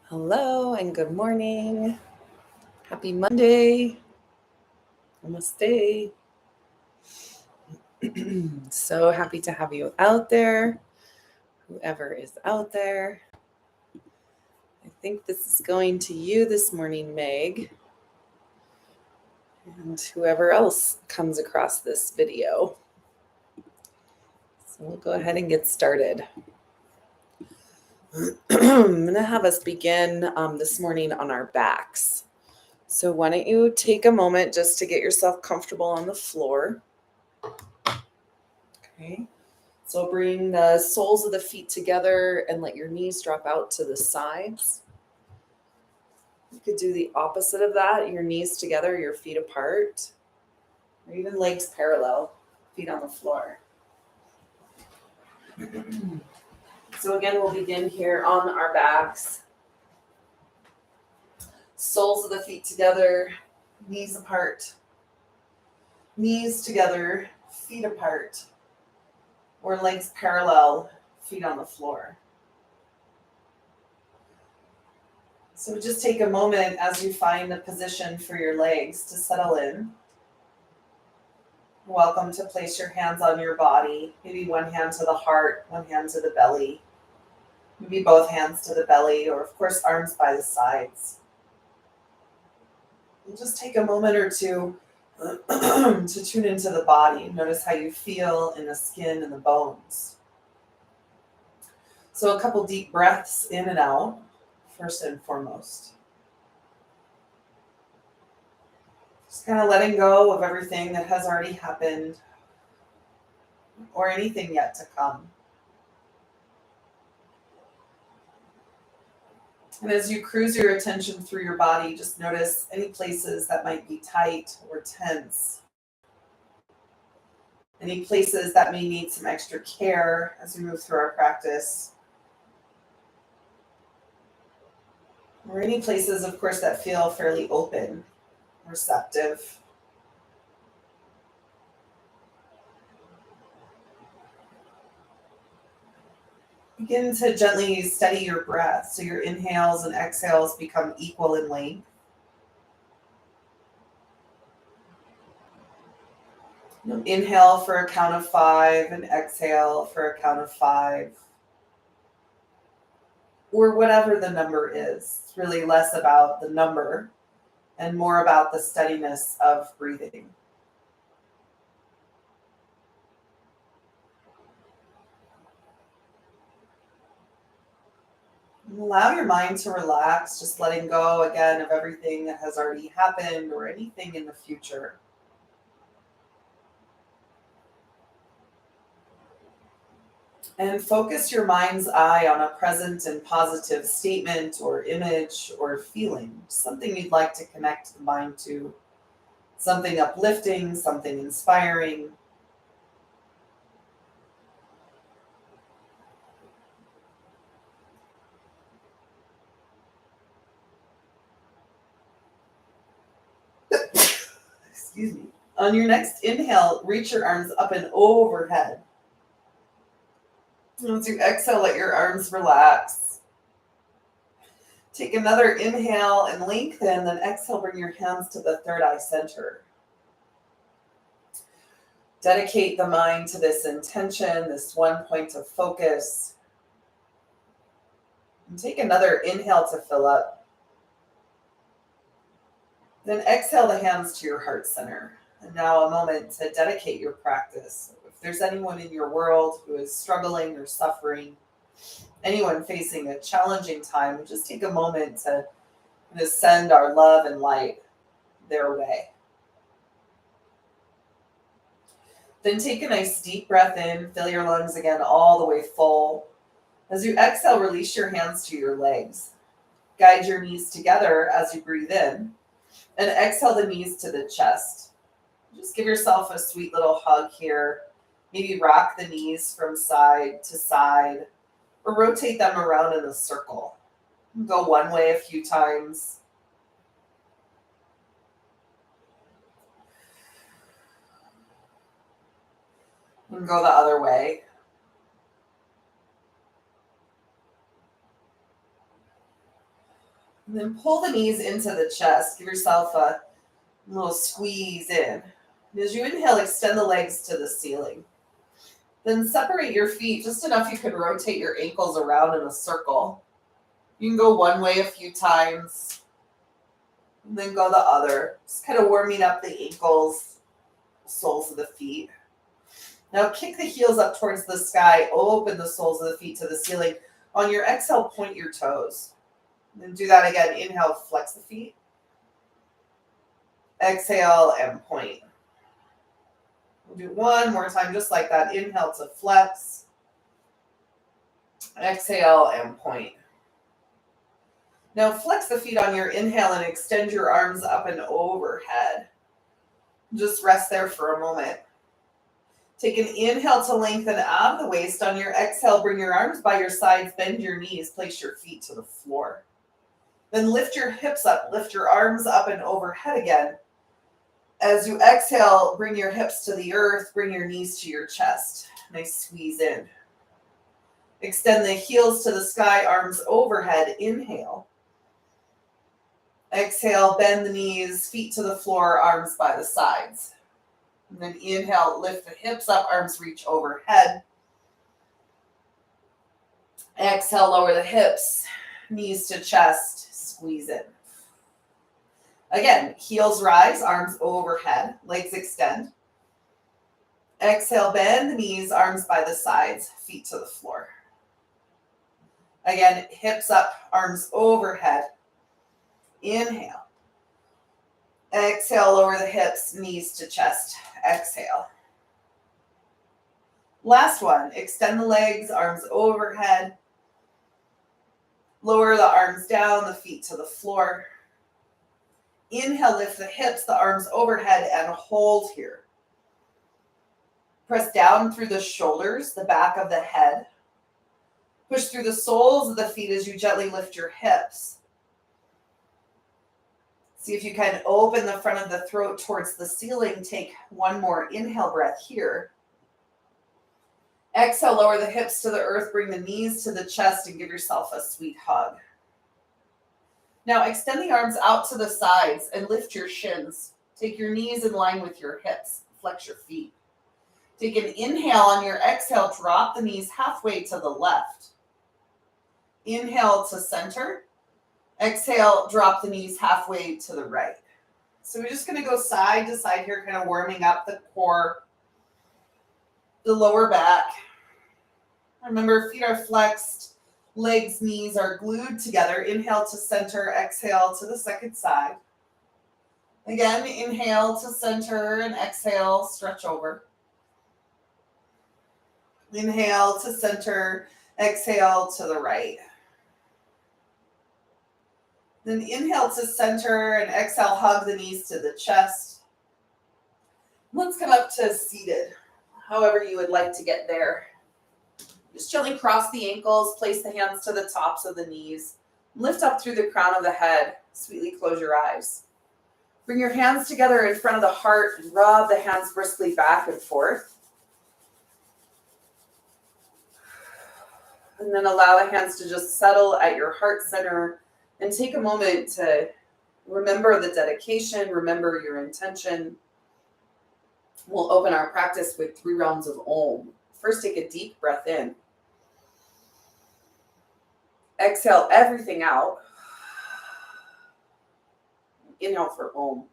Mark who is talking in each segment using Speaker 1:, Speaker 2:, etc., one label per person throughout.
Speaker 1: Hello and good morning. Happy Monday. Namaste. So happy to have you out there, whoever is out there. I think this is going to you this morning, Meg, and whoever else comes across this video. So we'll go ahead and get started. I'm going to have us begin this morning on our backs. So why don't you take a moment just to get yourself comfortable on the floor. Okay. So bring the soles of the feet together and let your knees drop out to the sides. You could do the opposite of that, your knees together, your feet apart, or even legs parallel, feet on the floor. So again, we'll begin here on our backs. Soles of the feet together, knees apart. Knees together, feet apart, or legs parallel, feet on the floor. So just take a moment as you find a position for your legs to settle in. Welcome to place your hands on your body, maybe one hand to the heart, one hand to the belly, maybe both hands to the belly, or of course arms by the sides. And just take a moment or two to tune into the body. Notice how you feel in the skin and the bones. So a couple deep breaths in and out, first and foremost. Just kind of letting go of everything that has already happened or anything yet to come. And as you cruise your attention through your body, just notice any places that might be tight or tense. Any places that may need some extra care as we move through our practice. Or any places, of course, that feel fairly open, receptive. Begin to gently steady your breath so your inhales and exhales become equal in length. Inhale for a count of 5 and exhale for a count of 5. Or whatever the number is. It's really less about the number and more about the steadiness of breathing. Allow your mind to relax, just letting go again of everything that has already happened or anything in the future. And focus your mind's eye on a present and positive statement or image or feeling, something you'd like to connect the mind to, something uplifting, something inspiring. Excuse me. On your next inhale, reach your arms up and overhead. As you exhale, let your arms relax. Take another inhale and lengthen, then exhale, bring your hands to the third eye center. Dedicate the mind to this intention, this one point of focus. And take another inhale to fill up. Then exhale the hands to your heart center. And now a moment to dedicate your practice. If there's anyone in your world who is struggling or suffering, anyone facing a challenging time, just take a moment to send our love and light their way. Then take a nice deep breath in, fill your lungs again all the way full. As you exhale, release your hands to your legs. Guide your knees together as you breathe in, and exhale the knees to the chest. Just give yourself a sweet little hug here. Maybe rock the knees from side to side, or rotate them around in a circle. Go one way a few times. And go the other way. And then pull the knees into the chest. Give yourself a little squeeze in. And as you inhale, extend the legs to the ceiling. Then separate your feet just enough you can rotate your ankles around in a circle. You can go one way a few times, and then go the other. Just kind of warming up the ankles, soles of the feet. Now kick the heels up towards the sky. Open the soles of the feet to the ceiling. On your exhale, point your toes. Then do that again. Inhale, flex the feet. Exhale and point. We'll do one more time just like that. Inhale to flex. Exhale and point. Now flex the feet on your inhale and extend your arms up and overhead. Just rest there for a moment. Take an inhale to lengthen out of the waist. On your exhale, bring your arms by your sides, bend your knees, place your feet to the floor. Then lift your hips up, lift your arms up and overhead again. As you exhale, bring your hips to the earth, bring your knees to your chest. Nice squeeze in. Extend the heels to the sky, arms overhead. Inhale. Exhale, bend the knees, feet to the floor, arms by the sides. And then inhale, lift the hips up, arms reach overhead. Exhale, lower the hips, knees to chest, squeeze in. Again, heels rise, arms overhead, legs extend. Exhale, bend the knees, arms by the sides, feet to the floor. Again, hips up, arms overhead. Inhale. Exhale, lower the hips, knees to chest. Exhale. Last one, extend the legs, arms overhead. Lower the arms down, the feet to the floor. Inhale, lift the hips, the arms overhead, and hold here. Press down through the shoulders, the back of the head. Push through the soles of the feet as you gently lift your hips. See if you can open the front of the throat towards the ceiling. Take one more inhale breath here. Exhale, lower the hips to the earth, bring the knees to the chest, and give yourself a sweet hug. Now extend the arms out to the sides and lift your shins. Take your knees in line with your hips. Flex your feet. Take an inhale. On your exhale, drop the knees halfway to the left. Inhale to center. Exhale, drop the knees halfway to the right. So we're just going to go side to side here, kind of warming up the core, the lower back. Remember, feet are flexed, legs, knees are glued together. Inhale to center, exhale to the second side. Again, inhale to center and exhale, stretch over. Inhale to center, exhale to the right. Then inhale to center and exhale, hug the knees to the chest. Let's come up to seated, however you would like to get there. Just gently cross the ankles, place the hands to the tops of the knees. Lift up through the crown of the head. Sweetly close your eyes. Bring your hands together in front of the heart and rub the hands briskly back and forth. And then allow the hands to just settle at your heart center and take a moment to remember the dedication, remember your intention. We'll open our practice with 3 rounds of Om. First, take a deep breath in. Exhale everything out. Inhale for Om.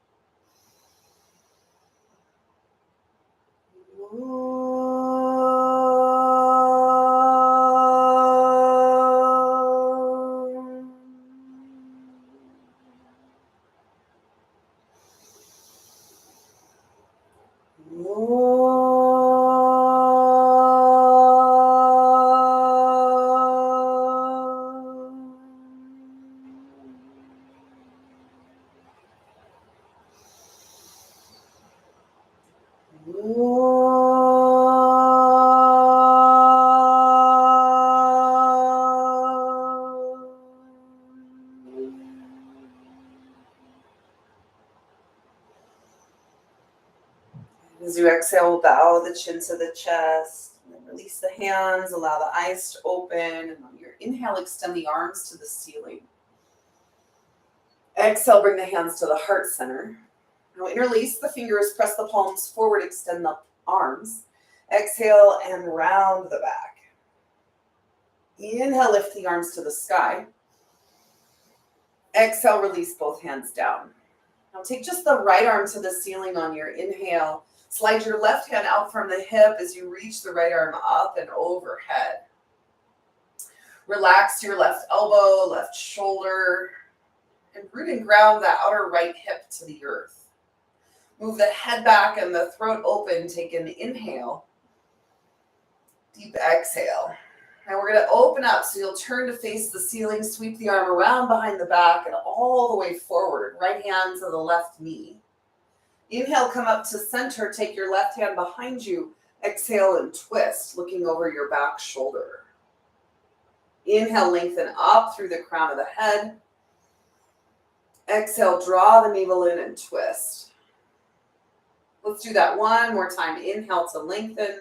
Speaker 1: As you exhale, bow the chin to the chest, and then release the hands, allow the eyes to open, and on your inhale, extend the arms to the ceiling. Exhale, bring the hands to the heart center. Now interlace the fingers, press the palms forward, extend the arms. Exhale and round the back. Inhale, lift the arms to the sky. Exhale, release both hands down. Now take just the right arm to the ceiling on your inhale. Slide your left hand out from the hip as you reach the right arm up and overhead. Relax your left elbow, left shoulder, and root and ground the outer right hip to the earth. Move the head back and the throat open. Take an inhale. Deep exhale. Now we're going to open up, so you'll turn to face the ceiling, sweep the arm around behind the back and all the way forward. Right hand to the left knee. Inhale, come up to center. Take your left hand behind you. Exhale and twist, looking over your back shoulder. Inhale, lengthen up through the crown of the head. Exhale, draw the navel in and twist. Let's do that one more time. Inhale to lengthen.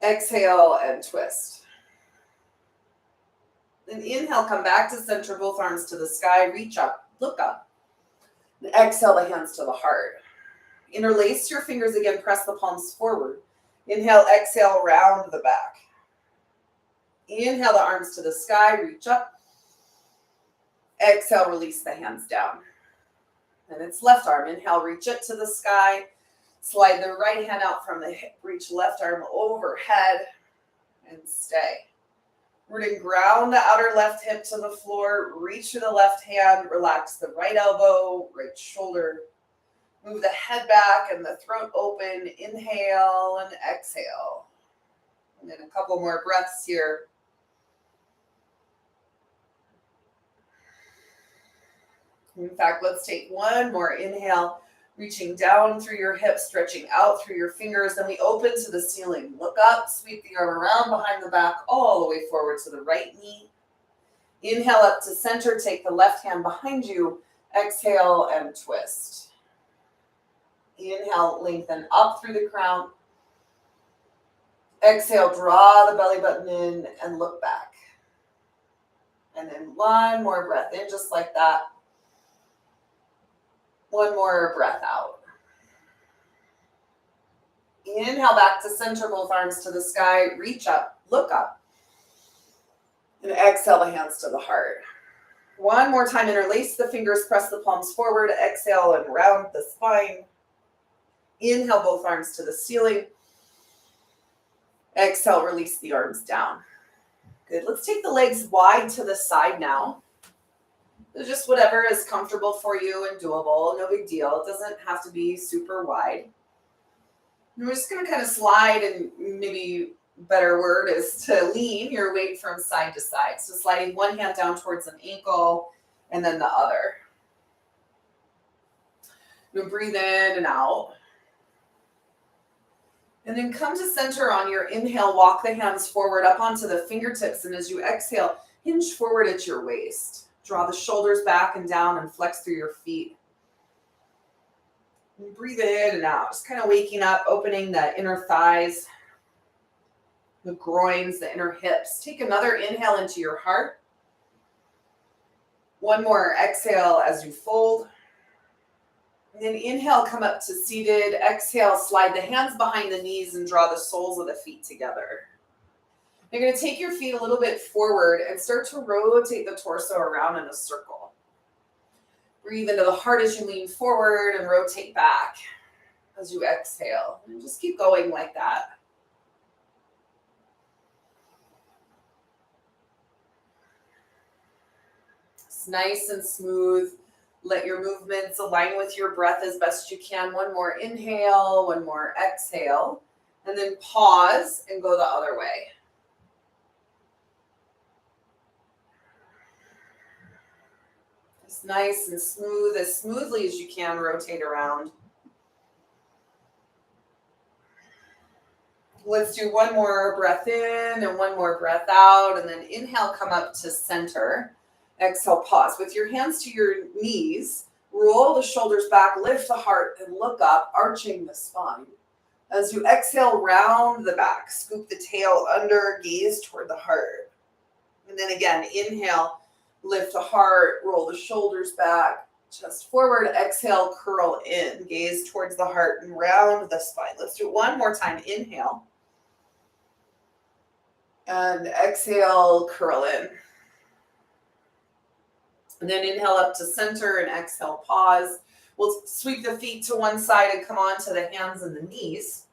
Speaker 1: Exhale and twist. Then inhale, come back to center, both arms to the sky, reach up, look up. And exhale, the hands to the heart. Interlace your fingers again, press the palms forward. Inhale, exhale, round the back. Inhale the arms to the sky, reach up. Exhale, release the hands down. And it's left arm. Inhale, reach it to the sky. Slide the right hand out from the hip. Reach left arm overhead and stay. Root and ground the outer left hip to the floor. Reach for the left hand. Relax the right elbow, right shoulder. Move the head back and the throat open. Inhale and exhale. And then a couple more breaths here. In fact, let's take one more inhale, reaching down through your hips, stretching out through your fingers. Then we open to the ceiling. Look up, sweep the arm around behind the back, all the way forward to the right knee. Inhale up to center, take the left hand behind you. Exhale and twist. Inhale, lengthen up through the crown. Exhale, draw the belly button in and look back. And then one more breath in, just like that. One more breath out. Inhale back to center, both arms to the sky. Reach up, look up. And exhale the hands to the heart. One more time, interlace the fingers, press the palms forward. Exhale and round the spine. Inhale both arms to the ceiling. Exhale, release the arms down. Good. Let's take the legs wide to the side now. Just whatever is comfortable for you and doable. No big deal. It doesn't have to be super wide. And we're just going to kind of slide, and maybe a better word is to lean your weight from side to side. So sliding one hand down towards an ankle and then the other. You'll breathe in and out. And then come to center on your inhale. Walk the hands forward up onto the fingertips. And as you exhale, hinge forward at your waist. Draw the shoulders back and down and flex through your feet. And breathe in and out. Just kind of waking up, opening the inner thighs, the groins, the inner hips. Take another inhale into your heart. One more exhale as you fold. And then inhale, come up to seated. Exhale, slide the hands behind the knees and draw the soles of the feet together. You're going to take your feet a little bit forward and start to rotate the torso around in a circle. Breathe into the heart as you lean forward and rotate back as you exhale. And just keep going like that. It's nice and smooth. Let your movements align with your breath as best you can. One more inhale, one more exhale, and then pause and go the other way. Nice and smooth, as smoothly as you can, rotate around. Let's do one more breath in and one more breath out, and then inhale, come up to center. Exhale, pause. With your hands to your knees, roll the shoulders back, lift the heart, and look up, arching the spine. As you exhale, round the back, scoop the tail under, gaze toward the heart. And then again, inhale. Lift the heart, roll the shoulders back, chest forward. Exhale, curl in. Gaze towards the heart and round the spine. Let's do it one more time. Inhale. And exhale, curl in. And then inhale up to center and exhale, pause. We'll sweep the feet to one side and come on to the hands and the knees.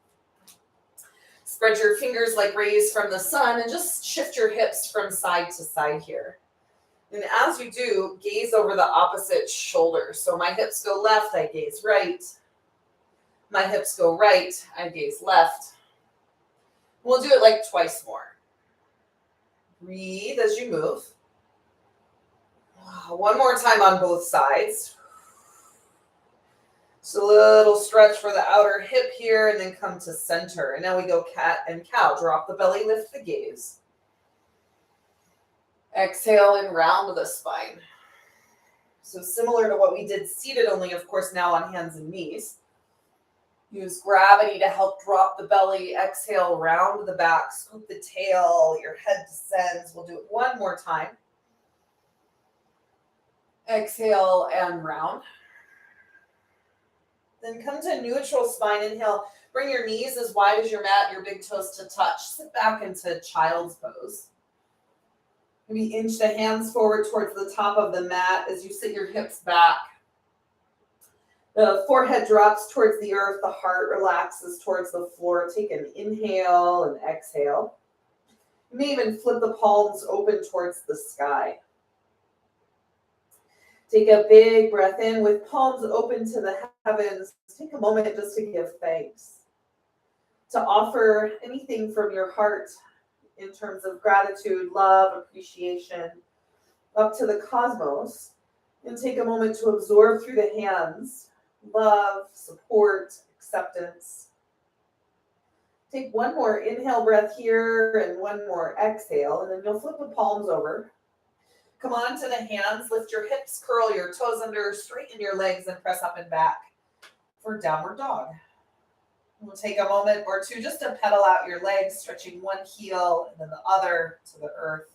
Speaker 1: Spread your fingers like rays from the sun and just shift your hips from side to side here. And as you do, gaze over the opposite shoulder. So my hips go left, I gaze right. My hips go right, I gaze left. We'll do it like twice more. Breathe as you move. One more time on both sides. So a little stretch for the outer hip here and then come to center. And now we go cat and cow. Drop the belly, lift the gaze. Exhale and round the spine. So similar to what we did seated, only of course now on hands and knees. Use gravity to help drop the belly. Exhale, round the back, scoop the tail, your head descends. We'll do it one more time. Exhale and round. Then come to neutral spine. Inhale, bring your knees as wide as your mat, your big toes to touch. Sit back into child's pose. Maybe inch the hands forward towards the top of the mat as you sit your hips back. The forehead drops towards the earth. The heart relaxes towards the floor. Take an inhale and exhale. You may even flip the palms open towards the sky. Take a big breath in with palms open to the heavens. Take a moment just to give thanks. To offer anything from your heart in terms of gratitude, love, appreciation, up to the cosmos. And take a moment to absorb through the hands, love, support, acceptance. Take one more inhale breath here and one more exhale, and then you'll flip the palms over. Come on to the hands, lift your hips, curl your toes under, straighten your legs, and press up and back for downward dog. We'll take a moment or two just to pedal out your legs, stretching one heel and then the other to the earth.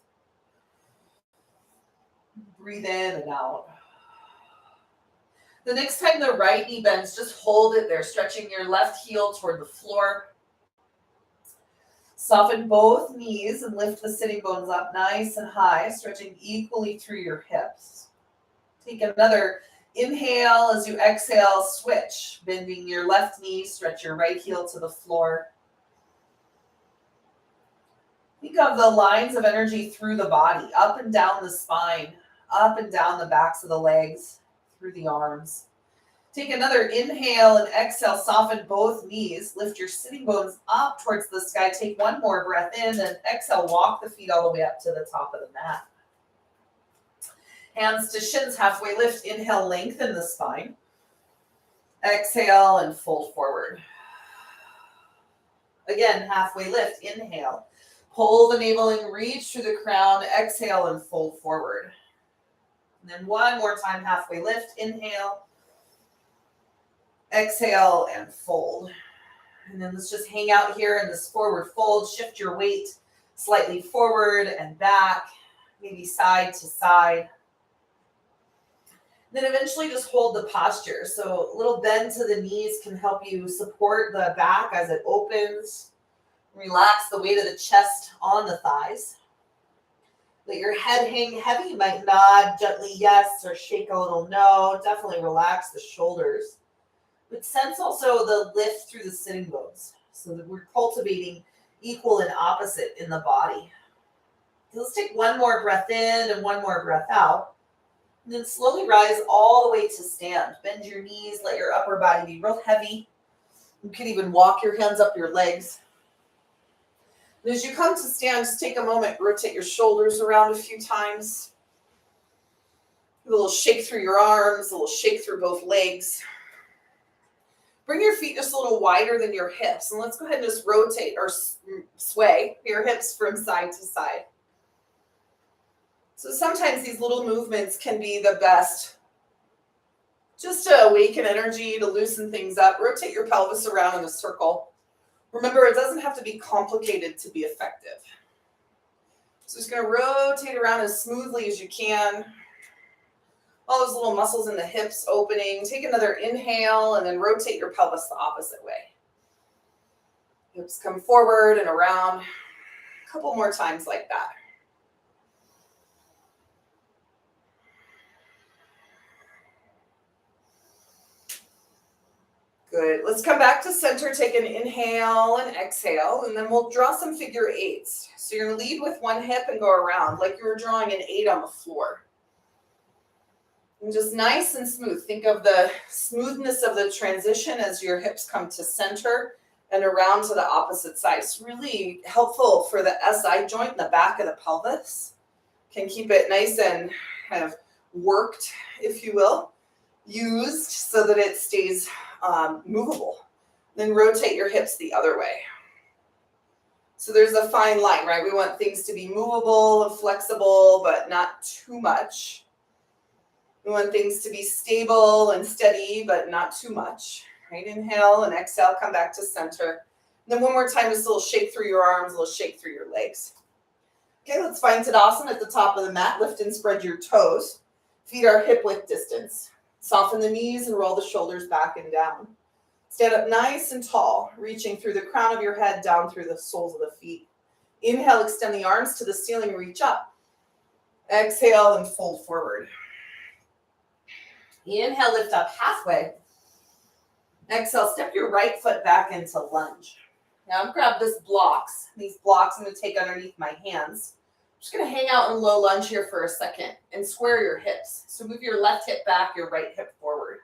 Speaker 1: Breathe in and out. The next time the right knee bends, just hold it there, stretching your left heel toward the floor. Soften both knees and lift the sitting bones up nice and high, stretching equally through your hips. Take another inhale as you exhale, switch, bending your left knee, stretch your right heel to the floor. Think of the lines of energy through the body, up and down the spine, up and down the backs of the legs, through the arms. Take another inhale and exhale, soften both knees, lift your sitting bones up towards the sky. Take one more breath in and exhale, walk the feet all the way up to the top of the mat. Hands to shins, halfway lift. Inhale, lengthen the spine. Exhale and fold forward. Again, halfway lift. Inhale. Pull the navel and reach through the crown. Exhale and fold forward. And then one more time, halfway lift. Inhale. Exhale and fold. And then let's just hang out here in this forward fold. Shift your weight slightly forward and back, maybe side to side. Then eventually just hold the posture. So a little bend to the knees can help you support the back as it opens. Relax the weight of the chest on the thighs. Let your head hang heavy. You might nod gently yes or shake a little no. Definitely relax the shoulders. But sense also the lift through the sitting bones so that we're cultivating equal and opposite in the body. So let's take one more breath in and one more breath out. And then slowly rise all the way to stand. Bend your knees, let your upper body be real heavy. You can even walk your hands up your legs. And as you come to stand, just take a moment, rotate your shoulders around a few times. A little shake through your arms, a little shake through both legs. Bring your feet just a little wider than your hips. And let's go ahead and just rotate or sway your hips from side to side. So sometimes these little movements can be the best. Just to awaken energy, to loosen things up. Rotate your pelvis around in a circle. Remember, it doesn't have to be complicated to be effective. So just going to rotate around as smoothly as you can. All those little muscles in the hips opening. Take another inhale and then rotate your pelvis the opposite way. Hips come forward and around. A couple more times like that. Good. Let's come back to center. Take an inhale and exhale, and then we'll draw some figure eights. So you're going to lead with one hip and go around like you were drawing an 8 on the floor. And just nice and smooth. Think of the smoothness of the transition as your hips come to center and around to the opposite side. It's really helpful for the SI joint in the back of the pelvis. Can keep it nice and kind of worked, if you will, used so that it stays movable. Then rotate your hips the other way. So there's a fine line, right? We want things to be movable and flexible, but not too much. We want things to be stable and steady, but not too much. Right? Inhale and exhale, come back to center. And then one more time, just a little shake through your arms, a little shake through your legs. Okay, let's find Tadasana at the top of the mat. Lift and spread your toes. Feet are hip width distance. Soften the knees and roll the shoulders back and down. Stand up nice and tall, reaching through the crown of your head down through the soles of the feet. Inhale, extend the arms to the ceiling, reach up. Exhale and fold forward. Inhale, lift up halfway. Exhale, step your right foot back into lunge. Now grab these blocks I'm going to take underneath my hands. I'm just going to hang out in low lunge here for a second and square your hips. So move your left hip back, your right hip forward.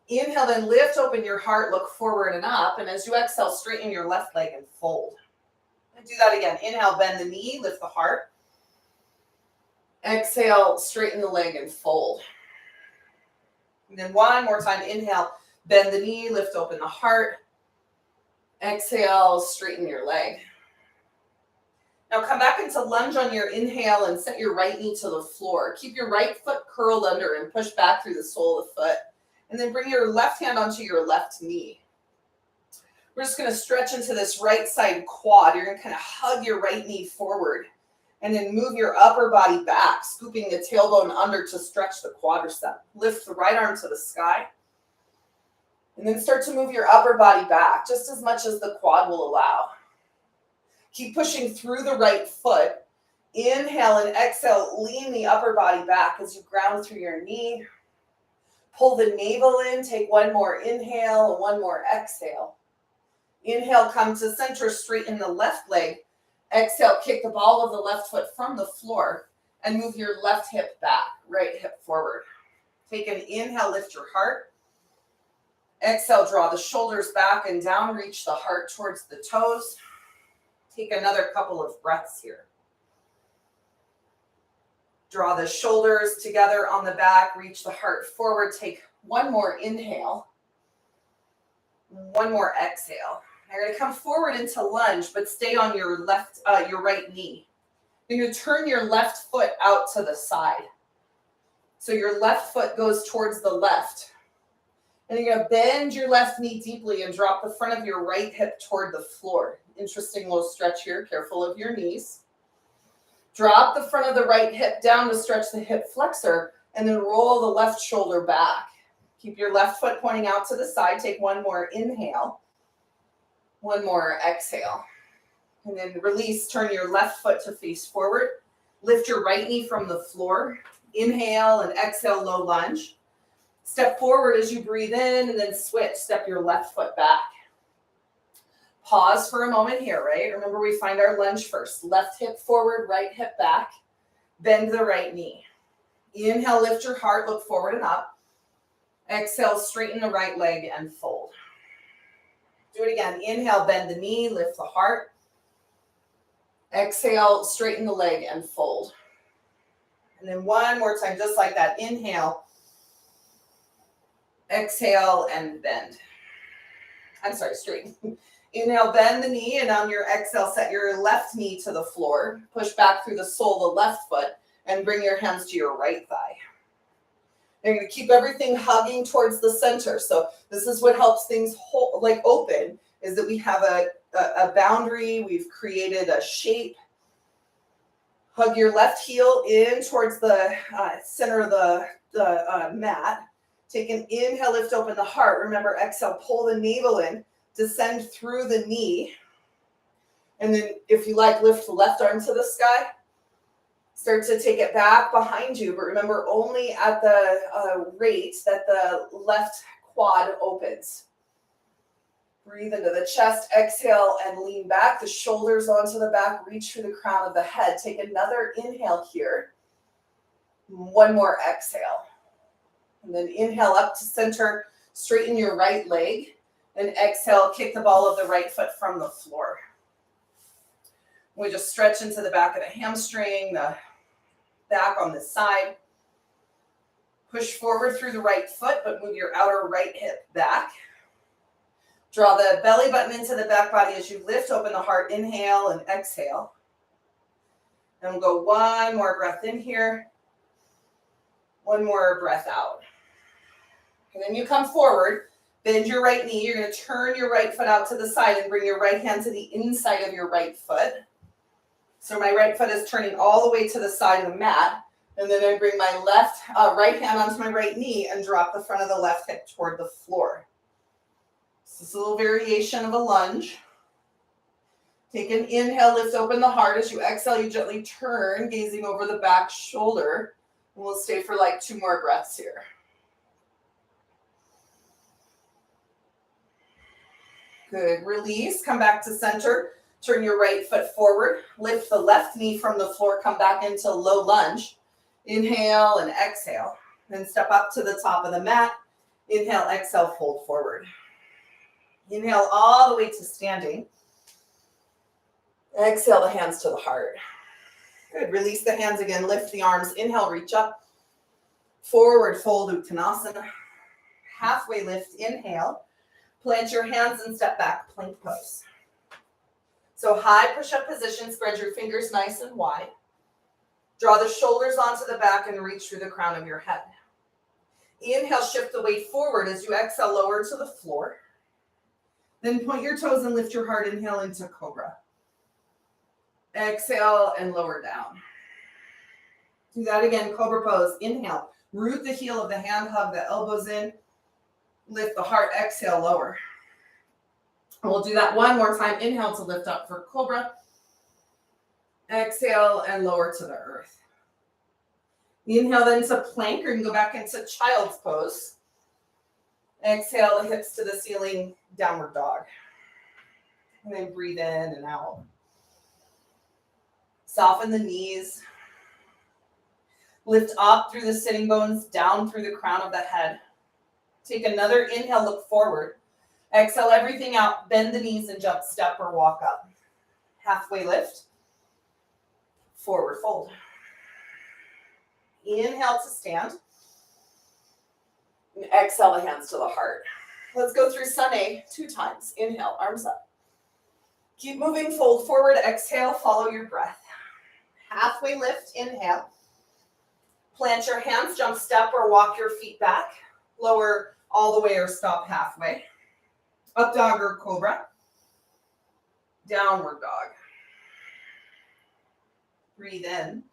Speaker 1: Inhale, then lift, open your heart, look forward and up. And as you exhale, straighten your left leg and fold. And do that again. Inhale, bend the knee, lift the heart. Exhale, straighten the leg and fold. And then one more time. Inhale, bend the knee, lift open the heart. Exhale, straighten your leg. Now come back into lunge on your inhale and set your right knee to the floor. Keep your right foot curled under and push back through the sole of the foot. And then bring your left hand onto your left knee. We're just going to stretch into this right side quad. You're going to kind of hug your right knee forward and then move your upper body back, scooping the tailbone under to stretch the quadricep. Lift the right arm to the sky. And then start to move your upper body back just as much as the quad will allow. Keep pushing through the right foot. Inhale and exhale, lean the upper body back as you ground through your knee. Pull the navel in, take one more inhale and one more exhale. Inhale, come to center, straighten the left leg. Exhale, kick the ball of the left foot from the floor and move your left hip back, right hip forward. Take an inhale, lift your heart. Exhale, draw the shoulders back and down, reach the heart towards the toes. Take another couple of breaths here. Draw the shoulders together on the back, reach the heart forward. Take one more inhale. One more exhale. You're going to come forward into lunge, but stay on your right knee. You're going to turn your left foot out to the side. So your left foot goes towards the left. And you're going to bend your left knee deeply and drop the front of your right hip toward the floor. Interesting little stretch here. Careful of your knees. Drop the front of the right hip down to stretch the hip flexor and then roll the left shoulder back. Keep your left foot pointing out to the side. Take one more inhale. One more exhale. And then release. Turn your left foot to face forward. Lift your right knee from the floor. Inhale and exhale, low lunge. Step forward as you breathe in and then switch. Step your left foot back. Pause for a moment here, right? Remember, we find our lunge first. Left hip forward, right hip back. Bend the right knee. Inhale, lift your heart, look forward and up. Exhale, straighten the right leg and fold. Do it again. Inhale, bend the knee, lift the heart. Exhale, straighten the leg and fold. And then one more time, just like that. Inhale. Exhale and bend. Straighten. Inhale, bend the knee, and on your exhale, set your left knee to the floor. Push back through the sole of the left foot and bring your hands to your right thigh. You're going to keep everything hugging towards the center. So this is what helps things open, is that we have a boundary. We've created a shape. Hug your left heel in towards the center of the mat. Take an inhale, lift open the heart. Remember, exhale, pull the navel in, descend through the knee. And then if you like, lift the left arm to the sky. Start to take it back behind you, but remember only at the rate that the left quad opens. Breathe into the chest, exhale, and lean back. The shoulders onto the back, reach through the crown of the head. Take another inhale here. One more exhale. And then inhale up to center, straighten your right leg, and exhale, kick the ball of the right foot from the floor. We just stretch into the back of the hamstring, the back on this side. Push forward through the right foot, but move your outer right hip back. Draw the belly button into the back body as you lift open the heart. Inhale and exhale. And we'll go one more breath in here. One more breath out. And then you come forward, bend your right knee. You're going to turn your right foot out to the side and bring your right hand to the inside of your right foot. So my right foot is turning all the way to the side of the mat. And then I bring my right hand onto my right knee and drop the front of the left hip toward the floor. This is a little variation of a lunge. Take an inhale, lift open the heart. As you exhale, you gently turn, gazing over the back shoulder. And we'll stay for like 2 more breaths here. Good. Release. Come back to center. Turn your right foot forward. Lift the left knee from the floor. Come back into low lunge. Inhale and exhale. Then step up to the top of the mat. Inhale, exhale, fold forward. Inhale all the way to standing. Exhale the hands to the heart. Good. Release the hands again. Lift the arms. Inhale, reach up. Forward fold Uttanasana. Halfway lift. Inhale. Plant your hands and step back. Plank pose. So high push-up position. Spread your fingers nice and wide. Draw the shoulders onto the back and reach through the crown of your head. Inhale, shift the weight forward. As you exhale, lower to the floor. Then point your toes and lift your heart. Inhale into cobra. Exhale and lower down. Do that again, cobra pose. Inhale, root the heel of the hand, hug the elbows in. Lift the heart, exhale, lower. And we'll do that one more time. Inhale to lift up for cobra. Exhale and lower to the earth. Inhale then to plank, or you can go back into child's pose. Exhale the hips to the ceiling, downward dog. And then breathe in and out. Soften the knees. Lift up through the sitting bones, down through the crown of the head. Take another inhale, look forward. Exhale everything out, bend the knees and jump, step or walk up. Halfway lift. Forward fold. Inhale to stand. And exhale the hands to the heart. Let's go through Sun A 2 times. Inhale, arms up. Keep moving, fold forward, exhale, follow your breath. Halfway lift, inhale. Plant your hands, jump, step, or walk your feet back. Lower all the way or stop halfway. Up dog or cobra. Downward dog. Breathe in.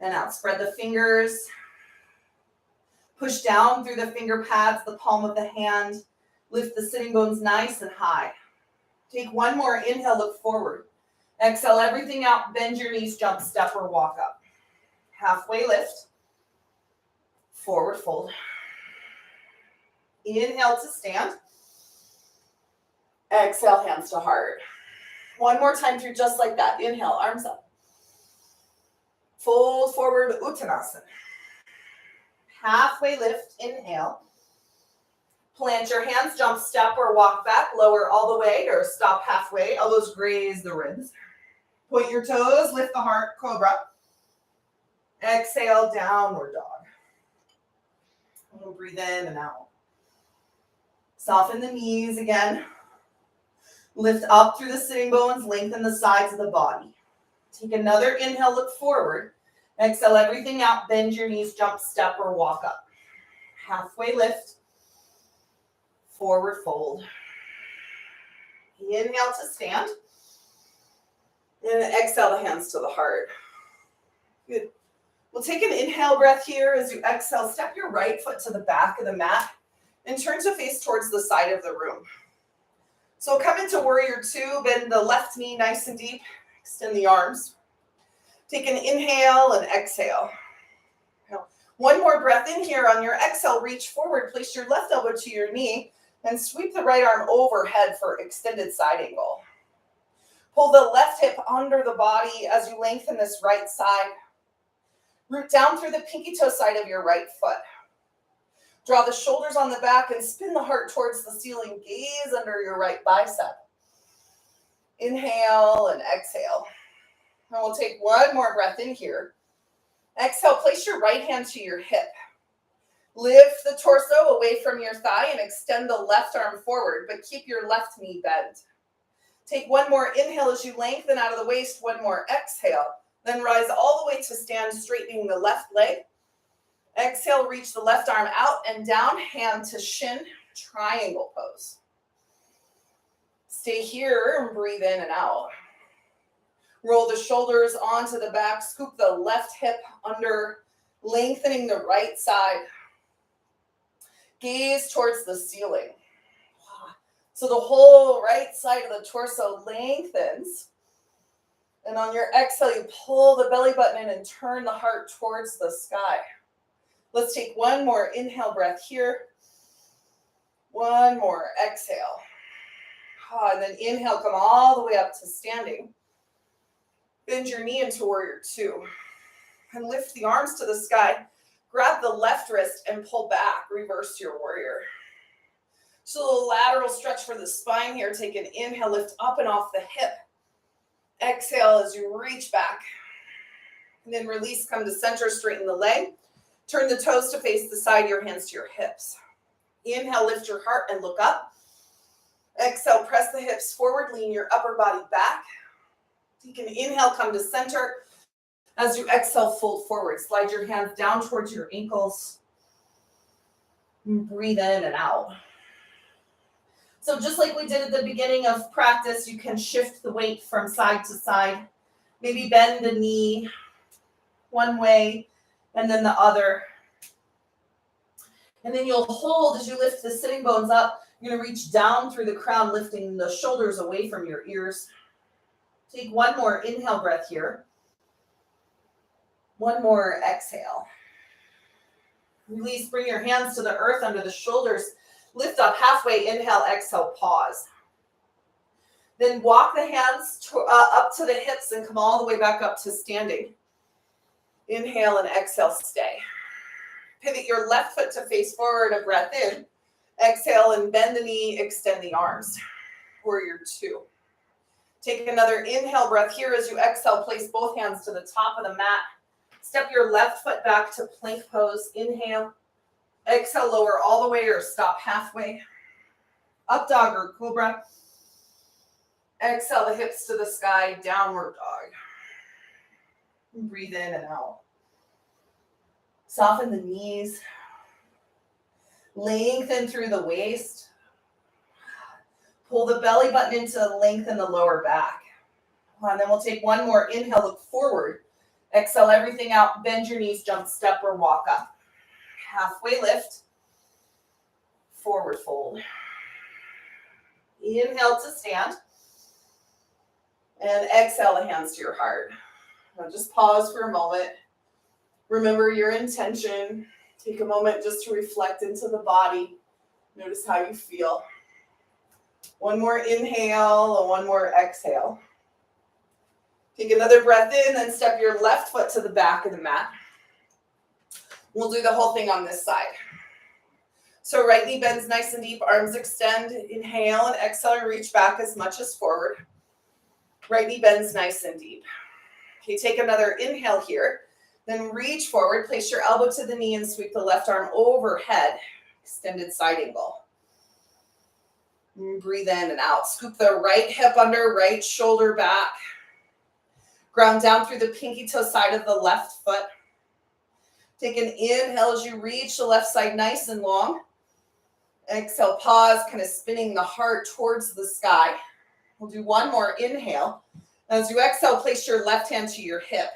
Speaker 1: And out. Spread the fingers. Push down through the finger pads, the palm of the hand. Lift the sitting bones nice and high. Take one more inhale, look forward. Exhale everything out, bend your knees, jump, step, or walk up. Halfway lift. Forward fold. Inhale to stand. Exhale, hands to heart. One more time through just like that. Inhale, arms up. Fold forward, Uttanasana. Halfway lift, inhale. Plant your hands, jump, step, or walk back. Lower all the way or stop halfway. Elbows graze the ribs. Point your toes, lift the heart, cobra. Exhale, downward dog. We'll breathe in and out. Soften the knees again. Lift up through the sitting bones, lengthen the sides of the body. Take another inhale, look forward. Exhale everything out, bend your knees, jump, step, or walk up. Halfway lift. Forward fold. Inhale to stand. And exhale the hands to the heart. Good. We'll take an inhale breath here. As you exhale, step your right foot to the back of the mat and turn to face towards the side of the room. So come into warrior two, bend the left knee nice and deep, extend the arms. Take an inhale and exhale. Now, one more breath in here. On your exhale, reach forward, place your left elbow to your knee, and sweep the right arm overhead for extended side angle. Pull the left hip under the body as you lengthen this right side. Root down through the pinky toe side of your right foot. Draw the shoulders on the back and spin the heart towards the ceiling. Gaze under your right bicep. Inhale and exhale. And we'll take one more breath in here. Exhale, place your right hand to your hip. Lift the torso away from your thigh and extend the left arm forward, but keep your left knee bent. Take one more inhale as you lengthen out of the waist, one more exhale. Then rise all the way to stand, straightening the left leg. Exhale, reach the left arm out and down, hand to shin, triangle pose. Stay here and breathe in and out. Roll the shoulders onto the back, scoop the left hip under, lengthening the right side. Gaze towards the ceiling. So the whole right side of the torso lengthens. And on your exhale, you pull the belly button in and turn the heart towards the sky. Let's take one more inhale breath here. One more exhale. And then inhale, come all the way up to standing. Bend your knee into warrior two. And lift the arms to the sky. Grab the left wrist and pull back. Reverse your warrior. So a lateral stretch for the spine here. Take an inhale, lift up and off the hip. Exhale as you reach back. And then release, come to center, straighten the leg. Turn the toes to face the side, your hands to your hips. Inhale, lift your heart and look up. Exhale, press the hips forward, lean your upper body back. You can inhale, come to center. As you exhale, fold forward. Slide your hands down towards your ankles. And breathe in and out. So just like we did at the beginning of practice, you can shift the weight from side to side. Maybe bend the knee one way and then the other. And then you'll hold as you lift the sitting bones up. You're going to reach down through the crown, lifting the shoulders away from your ears. Take one more inhale breath here. One more exhale. Release, bring your hands to the earth under the shoulders. Lift up halfway, inhale, exhale, pause. Then walk the hands up to the hips and come all the way back up to standing. Inhale and exhale, stay. Pivot your left foot to face forward, a breath in. Exhale and bend the knee, extend the arms. Warrior two. Take another inhale breath here. As you exhale, place both hands to the top of the mat. Step your left foot back to plank pose. Inhale. Exhale, lower all the way or stop halfway. Up dog or cobra. Exhale the hips to the sky, downward dog. Breathe in and out. Soften the knees. Lengthen through the waist. Pull the belly button into lengthen the lower back. And then we'll take one more inhale, look forward. Exhale everything out, bend your knees, jump, step, or walk up. Halfway lift. Forward fold. Inhale to stand. And exhale the hands to your heart. Now just pause for a moment. Remember your intention. Take a moment just to reflect into the body. Notice how you feel. One more inhale and one more exhale. Take another breath in, then step your left foot to the back of the mat. We'll do the whole thing on this side. So right knee bends nice and deep, arms extend. Inhale and exhale, reach back as much as forward. Right knee bends nice and deep. Okay, take another inhale here. Then reach forward, place your elbow to the knee and sweep the left arm overhead. Extended side angle. And breathe in and out. Scoop the right hip under, right shoulder back. Ground down through the pinky toe side of the left foot. Take an inhale as you reach the left side nice and long. Exhale, pause, kind of spinning the heart towards the sky. We'll do one more inhale. As you exhale, place your left hand to your hip.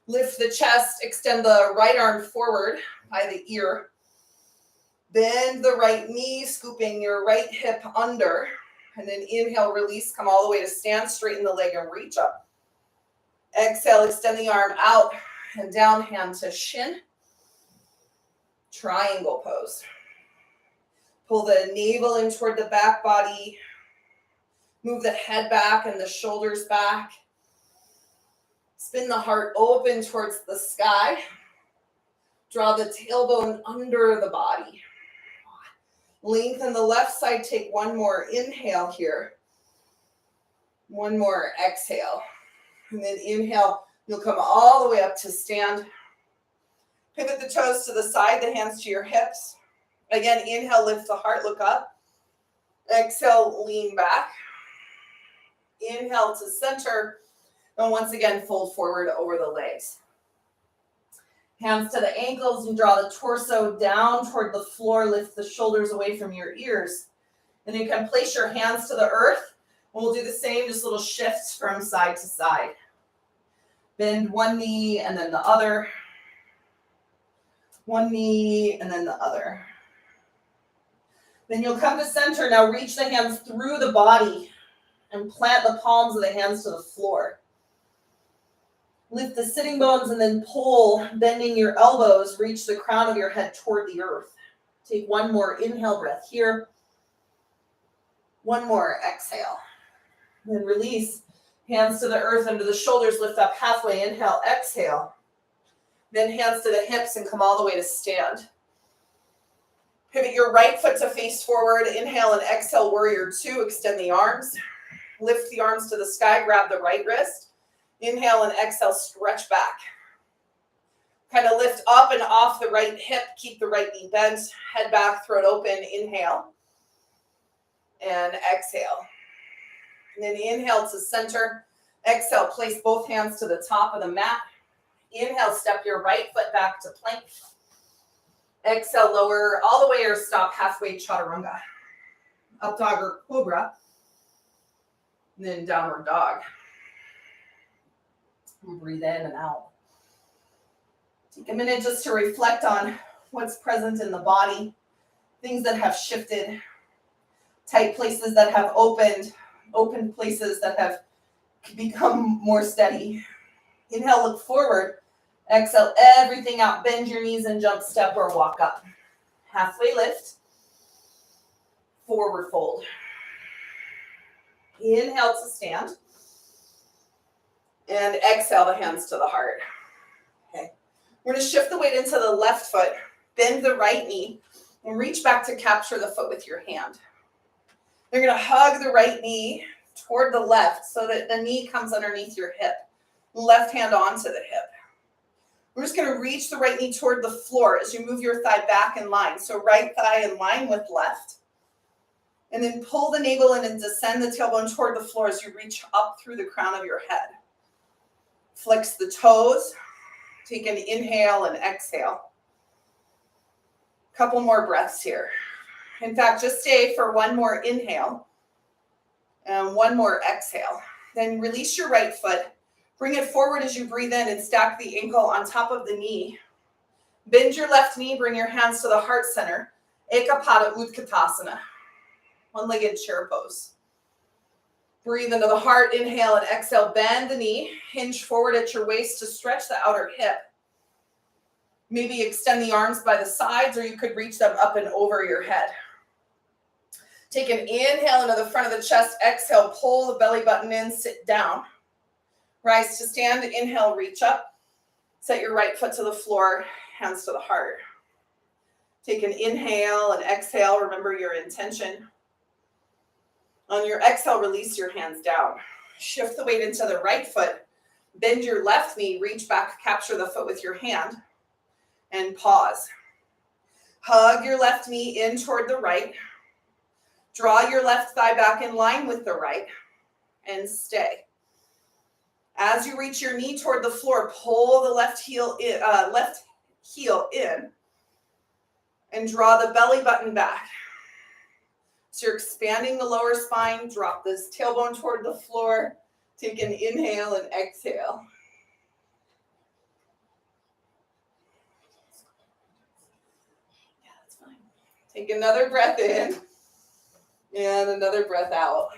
Speaker 1: Lift the chest, extend the right arm forward by the ear. Bend the right knee, scooping your right hip under. And then inhale, release, come all the way to stand, straighten the leg and reach up. Exhale, extend the arm out and down, hand to shin. Triangle pose. Pull the navel in toward the back body. Move the head back and the shoulders back. Spin the heart open towards the sky. Draw the tailbone under the body. Lengthen the left side. Take one more inhale here. One more exhale. And then inhale, you'll come all the way up to stand. Pivot the toes to the side, the hands to your hips. Again, inhale, lift the heart, look up. Exhale, lean back. Inhale to center. And once again, fold forward over the legs. Hands to the ankles and draw the torso down toward the floor. Lift the shoulders away from your ears. And you can place your hands to the earth. And we'll do the same, just little shifts from side to side. Bend one knee and then the other. One knee and then the other. Then you'll come to center. Now reach the hands through the body and plant the palms of the hands to the floor. Lift the sitting bones and then pull, bending your elbows. Reach the crown of your head toward the earth. Take one more inhale breath here. One more exhale. Then release. Hands to the earth, under the shoulders, lift up halfway. Inhale, exhale. Then hands to the hips and come all the way to stand. Pivot your right foot to face forward. Inhale and exhale, warrior two. Extend the arms. Lift the arms to the sky. Grab the right wrist. Inhale and exhale, stretch back. Kind of lift up and off the right hip. Keep the right knee bent. Head back, throat open. Inhale. And exhale. And then inhale to center. Exhale, place both hands to the top of the mat. Inhale, step your right foot back to plank. Exhale, lower all the way or stop halfway, chaturanga. Up dog or cobra. And then downward dog. And breathe in and out. Take a minute just to reflect on what's present in the body. Things that have shifted. Tight places that have opened. Open places that have become more steady. Inhale, look forward. Exhale, everything out. Bend your knees and jump, step, or walk up. Halfway lift. Forward fold. Inhale to stand. And exhale the hands to the heart. Okay. We're going to shift the weight into the left foot. Bend the right knee. And reach back to capture the foot with your hand. You're going to hug the right knee toward the left so that the knee comes underneath your hip. Left hand onto the hip. We're just going to reach the right knee toward the floor as you move your thigh back in line. So right thigh in line with left. And then pull the navel in and descend the tailbone toward the floor as you reach up through the crown of your head. Flex the toes. Take an inhale and exhale. Couple more breaths here. In fact, just stay for one more inhale and one more exhale. Then release your right foot. Bring it forward as you breathe in and stack the ankle on top of the knee. Bend your left knee. Bring your hands to the heart center. Ekapada Utkatasana. One-legged chair pose. Breathe into the heart. Inhale and exhale. Bend the knee. Hinge forward at your waist to stretch the outer hip. Maybe extend the arms by the sides, or you could reach them up and over your head. Take an inhale into the front of the chest. Exhale, pull the belly button in, sit down. Rise to stand. Inhale, reach up. Set your right foot to the floor, hands to the heart. Take an inhale and exhale. Remember your intention. On your exhale, release your hands down. Shift the weight into the right foot. Bend your left knee. Reach back, capture the foot with your hand. And pause. Hug your left knee in toward the right. Draw your left thigh back in line with the right. And stay. As you reach your knee toward the floor, pull the left heel in. And draw the belly button back. So you're expanding the lower spine. Drop this tailbone toward the floor.
Speaker 2: Take an inhale and exhale. Yeah, that's fine. Take another breath in and another breath out.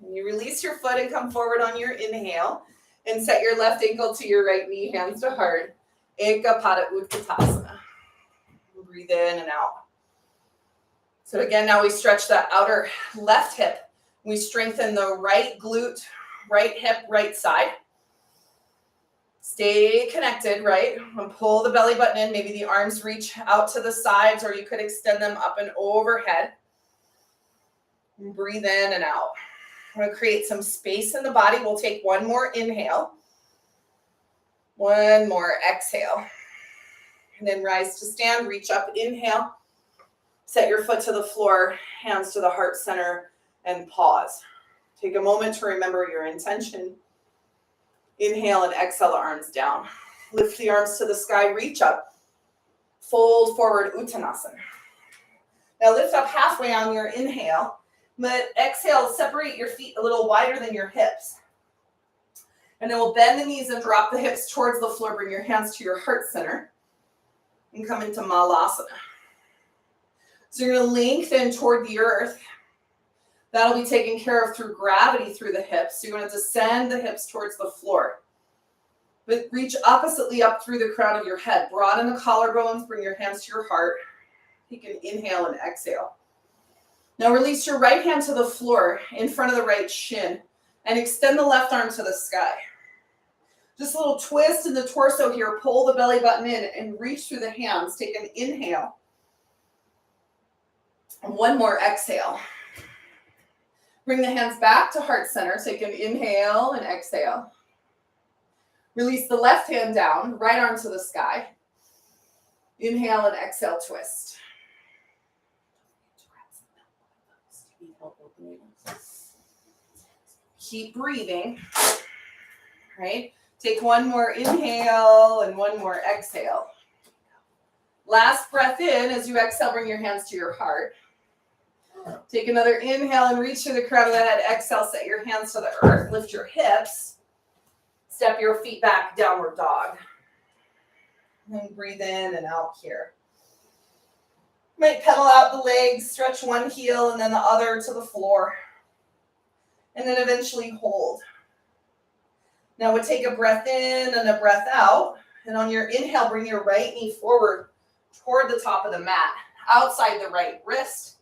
Speaker 2: And you release your foot and come forward on your inhale and set your left ankle to your right knee, hands to heart. Eka Pada Utkatasana. Breathe in and out. So again, now we stretch the outer left hip. We strengthen the right glute, right hip, right side. Stay connected, right? And pull the belly button in. Maybe the arms reach out to the sides, or you could extend them up and overhead. And breathe in and out. I'm going to create some space in the body. We'll take one more inhale. One more exhale. And then rise to stand, reach up, inhale. Set your foot to the floor, hands to the heart center, and pause. Take a moment to remember your intention. Inhale and exhale the arms down. Lift the arms to the sky, reach up. Fold forward, Uttanasana. Now lift up halfway on your inhale, but exhale, separate your feet a little wider than your hips. And then we'll bend the knees and drop the hips towards the floor. Bring your hands to your heart center and come into Malasana. So you're going to lengthen toward the earth. That'll be taken care of through gravity through the hips. So you're going to descend the hips towards the floor. But reach oppositely up through the crown of your head. Broaden the collarbones. Bring your hands to your heart. You can inhale and exhale. Now release your right hand to the floor in front of the right shin and extend the left arm to the sky. Just a little twist in the torso here. Pull the belly button in and reach through the hands. Take an inhale. And one more exhale. Bring the hands back to heart center. Take an inhale and exhale. Release the left hand down, right arm to the sky. Inhale and exhale, twist. Keep breathing, right? Take one more inhale and one more exhale. Last breath in. As you exhale, bring your hands to your heart. Take another inhale and reach to the crown of the head. Exhale, set your hands to the earth. Lift your hips. Step your feet back, downward dog. And breathe in and out here. You might pedal out the legs, stretch one heel and then the other to the floor. And then eventually hold. Now we'll take a breath in and a breath out. And on your inhale, bring your right knee forward toward the top of the mat, outside the right wrist.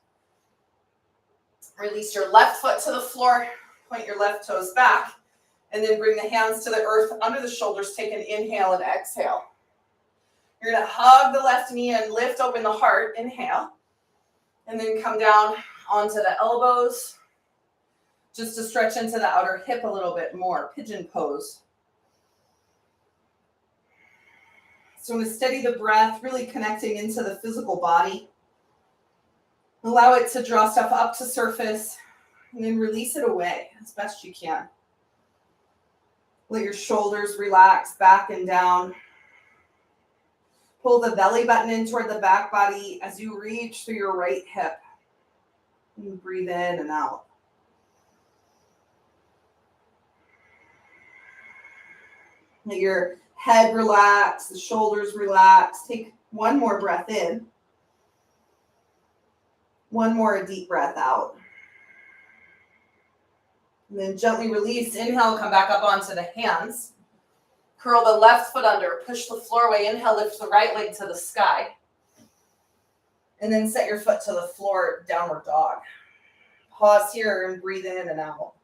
Speaker 2: Release your left foot to the floor, point your left toes back, and then bring the hands to the earth under the shoulders. Take an inhale and exhale. You're going to hug the left knee and lift open the heart. Inhale. And then come down onto the elbows, just to stretch into the outer hip a little bit more. Pigeon pose. So I'm going to steady the breath, really connecting into the physical body. Allow it to draw stuff up to surface and then release it away as best you can. Let your shoulders relax back and down. Pull the belly button in toward the back body as you reach through your right hip. And breathe in and out. Let your head relax, the shoulders relax. Take one more breath in. One more deep breath out. And then gently release. Inhale, come back up onto the hands. Curl the left foot under. Push the floor away. Inhale, lift the right leg to the sky. And then set your foot to the floor, downward dog. Pause here and breathe in and out.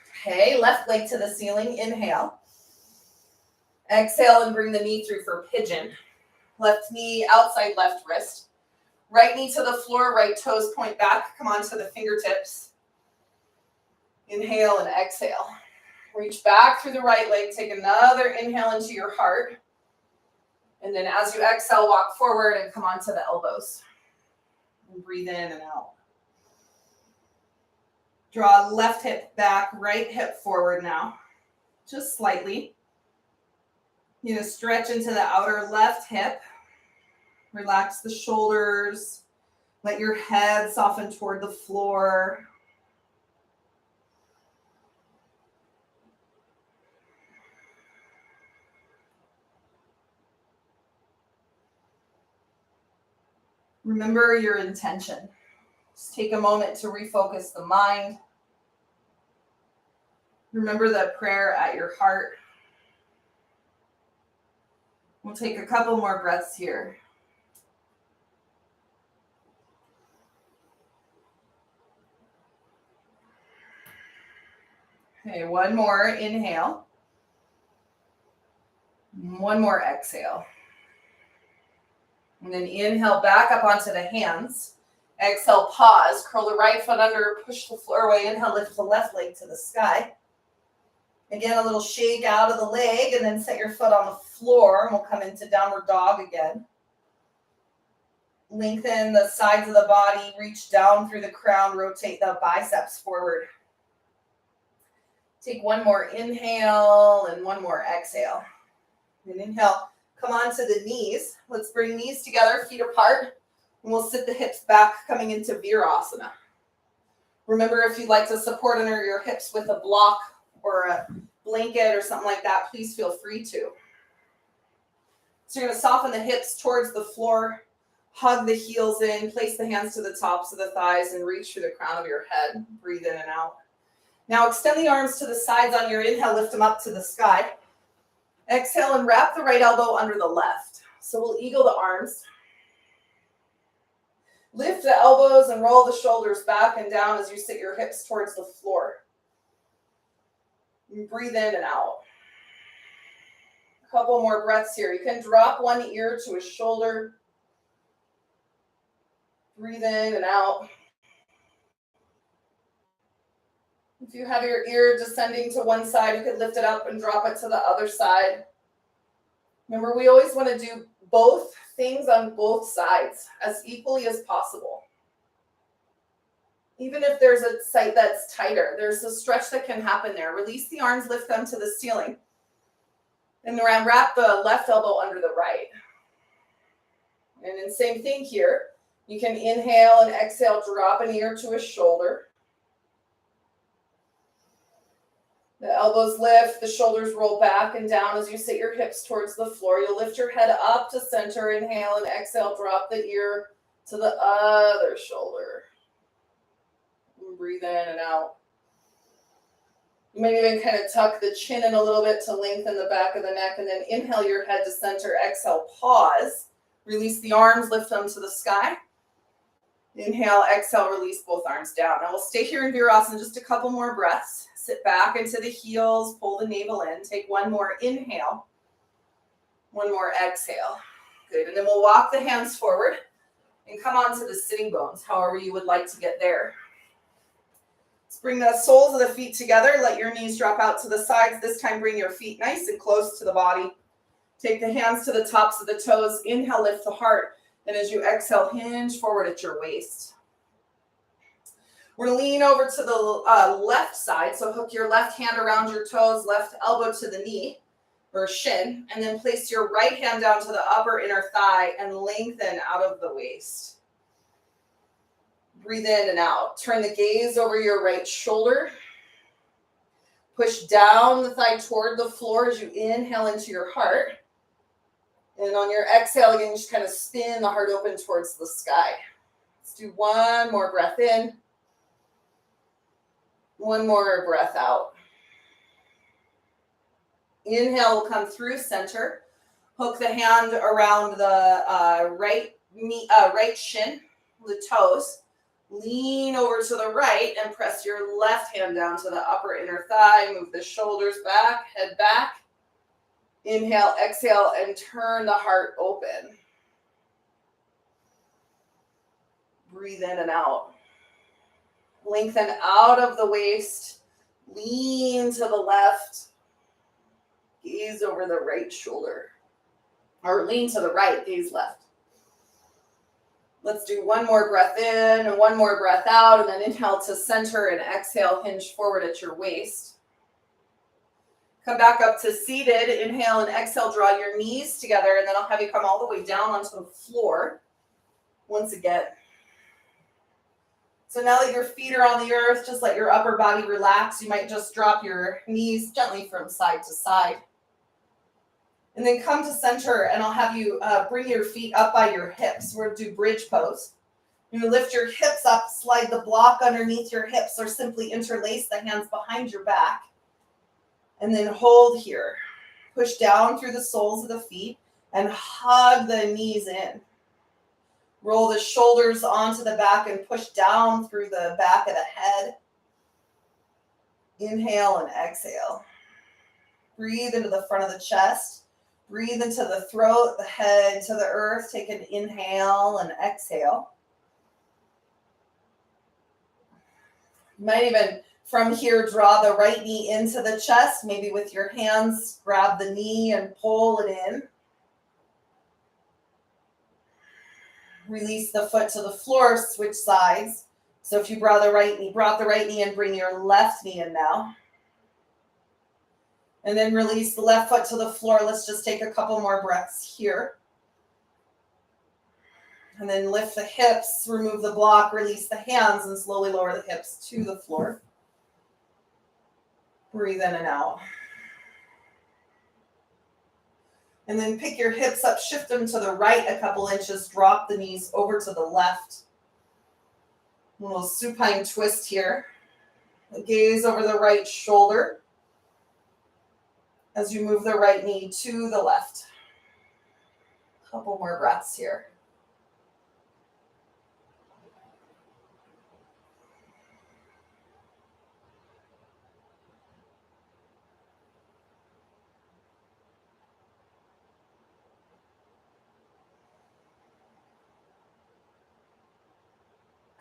Speaker 2: Okay, left leg to the ceiling. Inhale. Exhale and bring the knee through for pigeon. Left knee outside left wrist. Right knee to the floor, right toes point back. Come onto the fingertips. Inhale and exhale. Reach back through the right leg. Take another inhale into your heart. And then as you exhale, walk forward and come onto the elbows. And breathe in and out. Draw left hip back, right hip forward now. Just slightly. You know, stretch into the outer left hip. Relax the shoulders. Let your head soften toward the floor. Remember your intention. Just take a moment to refocus the mind. Remember the prayer at your heart. We'll take a couple more breaths here. Okay, one more inhale. One more exhale. And then inhale back up onto the hands. Exhale, pause. Curl the right foot under, push the floor away. Inhale, lift the left leg to the sky. Again, a little shake out of the leg, and then set your foot on the floor, and we'll come into downward dog again. Lengthen the sides of the body, reach down through the crown, rotate the biceps forward. Take one more inhale and one more exhale. And inhale, come onto the knees. Let's bring knees together, feet apart, and we'll sit the hips back, coming into Virasana. Remember, if you'd like to support under your hips with a block or a blanket or something like that, please feel free to. So you're going to soften the hips towards the floor, hug the heels in, place the hands to the tops of the thighs, and reach through the crown of your head. Breathe in and out. Now extend the arms to the sides on your inhale, lift them up to the sky. Exhale and wrap the right elbow under the left. So we'll eagle the arms. Lift the elbows and roll the shoulders back and down as you sit your hips towards the floor. And breathe in and out. A couple more breaths here. You can drop one ear to a shoulder. Breathe in and out. If you have your ear descending to one side, you could lift it up and drop it to the other side. Remember, we always want to do both things on both sides as equally as possible. Even if there's a site that's tighter, there's a stretch that can happen there. Release the arms, lift them to the ceiling. And then wrap the left elbow under the right. And then same thing here. You can inhale and exhale, drop an ear to a shoulder. The elbows lift, the shoulders roll back and down as you sit your hips towards the floor. You'll lift your head up to center, inhale and exhale, drop the ear to the other shoulder. And breathe in and out. You might even kind of tuck the chin in a little bit to lengthen the back of the neck, and then inhale your head to center, exhale, pause. Release the arms, lift them to the sky. Inhale, exhale, release both arms down. Now we'll stay here in Virasana just a couple more breaths. Sit back into the heels, pull the navel in. Take one more inhale, one more exhale. Good, and then we'll walk the hands forward and come onto the sitting bones, however you would like to get there. Let's bring the soles of the feet together. Let your knees drop out to the sides. This time bring your feet nice and close to the body. Take the hands to the tops of the toes. Inhale, lift the heart. And as you exhale, hinge forward at your waist. We're going to lean over to the left side. So hook your left hand around your toes, left elbow to the knee or shin, and then place your right hand down to the upper inner thigh and lengthen out of the waist. Breathe in and out. Turn the gaze over your right shoulder. Push down the thigh toward the floor as you inhale into your heart. And on your exhale, again, just kind of spin the heart open towards the sky. Let's do one more breath in. One more breath out. Inhale will come through center. Hook the hand around the right shin, the toes. Lean over to the right and press your left hand down to the upper inner thigh. Move the shoulders back, head back. Inhale, exhale, and turn the heart open. Breathe in and out. Lengthen out of the waist. Lean to the left. Gaze over the right shoulder. Or lean to the right, gaze left. Let's do one more breath in and one more breath out, and then inhale to center and exhale, hinge forward at your waist. Come back up to seated. Inhale and exhale, draw your knees together, and then I'll have you come all the way down onto the floor. Once again. So now that your feet are on the earth, just let your upper body relax. You might just drop your knees gently from side to side. And then come to center, and I'll have you bring your feet up by your hips. We're going to do bridge pose. You're going to lift your hips up, slide the block underneath your hips, or simply interlace the hands behind your back. And then hold here. Push down through the soles of the feet and hug the knees in. Roll the shoulders onto the back and push down through the back of the head. Inhale and exhale. Breathe into the front of the chest. Breathe into the throat, the head to the earth. Take an inhale and exhale. You might even, from here, draw the right knee into the chest. Maybe with your hands, grab the knee and pull it in. Release the foot to the floor, switch sides. So if you brought the right knee in, bring your left knee in now. And then release the left foot to the floor. Let's just take a couple more breaths here. And then lift the hips, remove the block, release the hands, and slowly lower the hips to the floor. Breathe in and out. And then pick your hips up, shift them to the right a couple inches, drop the knees over to the left. A little supine twist here. Gaze over the right shoulder as you move the right knee to the left. A couple more breaths here.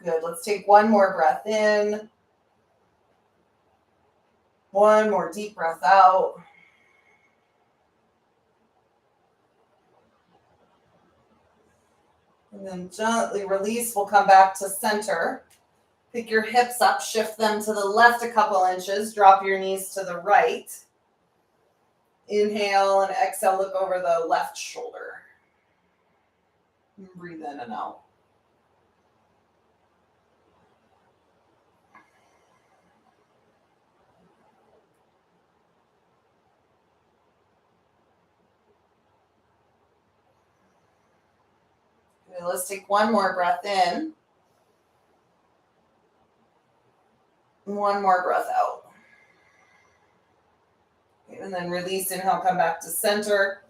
Speaker 2: Good. Let's take one more breath in. One more deep breath out. And then gently release. We'll come back to center. Pick your hips up, shift them to the left a couple inches. Drop your knees to the right. Inhale and exhale, look over the left shoulder. And breathe in and out. Okay, let's take one more breath in. One more breath out. Okay, and then release, inhale, come back to center.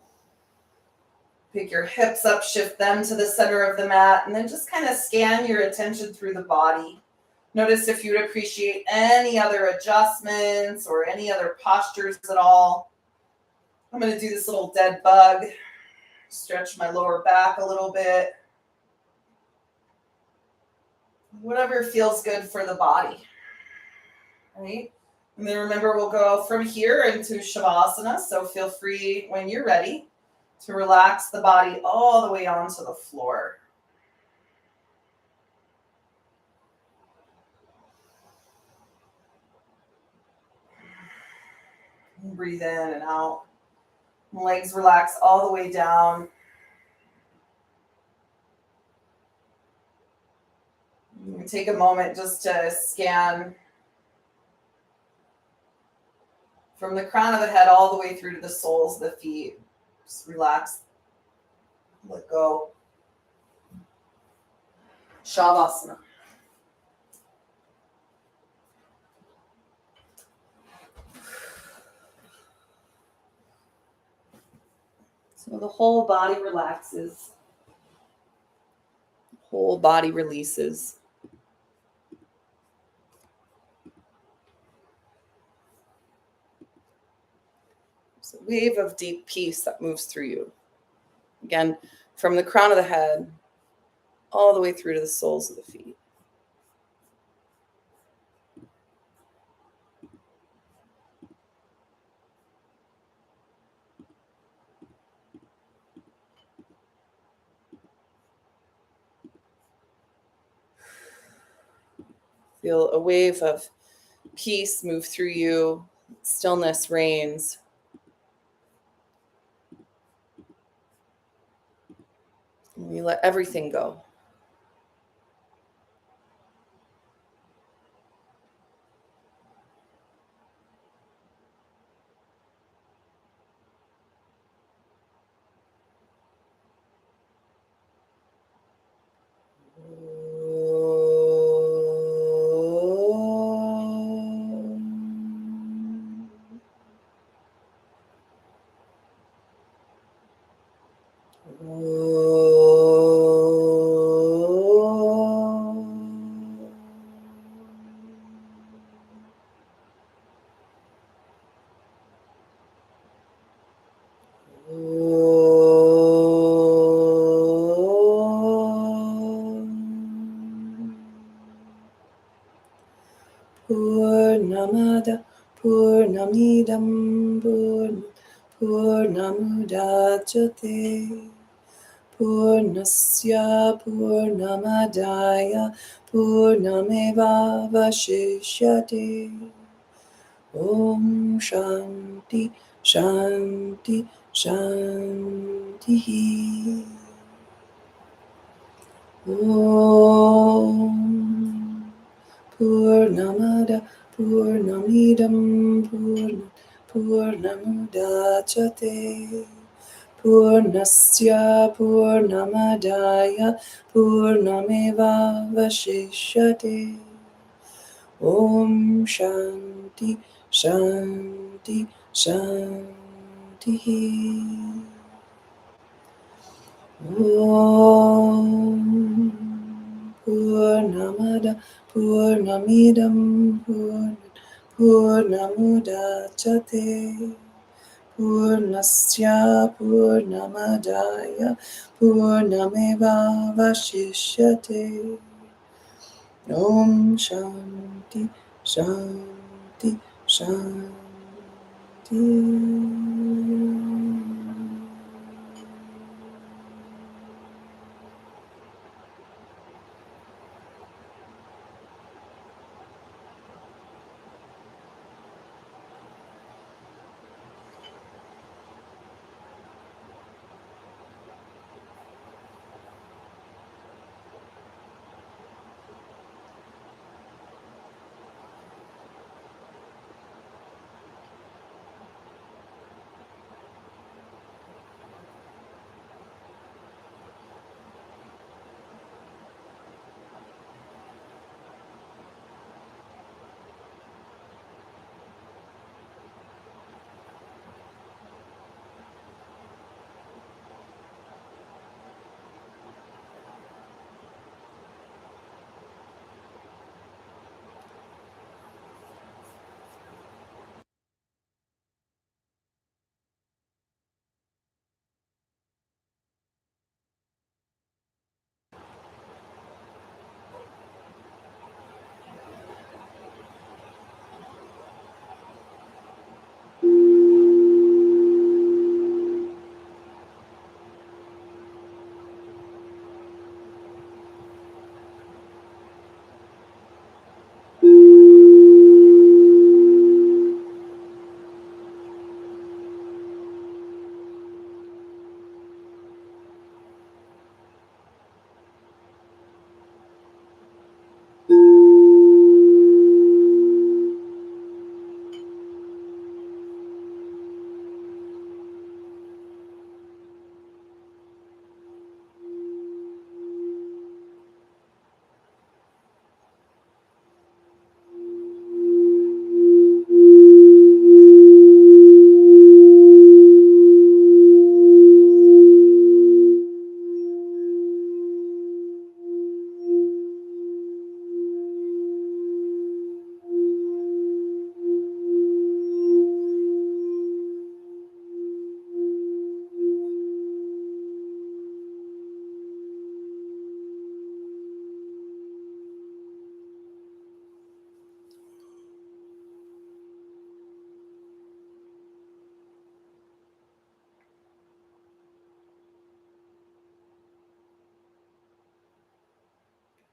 Speaker 2: Pick your hips up, shift them to the center of the mat, and then just kind of scan your attention through the body. Notice if you'd appreciate any other adjustments or any other postures at all. I'm going to do this little dead bug. Stretch my lower back a little bit. Whatever feels good for the body. Right? And then remember, we'll go from here into Shavasana, so feel free when you're ready to relax the body all the way onto the floor. Breathe in and out. Legs relax all the way down. You can take a moment just to scan from the crown of the head all the way through to the soles of the feet. Just relax. Let go. Shavasana. So the whole body relaxes. Whole body releases. It's a wave of deep peace that moves through you. Again, from the crown of the head all the way through to the soles of the feet. Feel a wave of peace move through you. Stillness reigns. And you let everything go. Purnamada Purnamidam Purnamudachyate Purnasya Purnamadaya Purnameva Vashishyate. Om Shanti Shanti Shanti. Om Purnamada Purnamidam Purnamudachyate Purnasya Purnamadaya Purnameva Vashishyate. Om Shanti Shanti Shanti. Om Purnamada Purnamidam Purnamudachyate Purnasya Purnamadaya Purnameva Vashishyate. Om Shanti Shanti Shanti.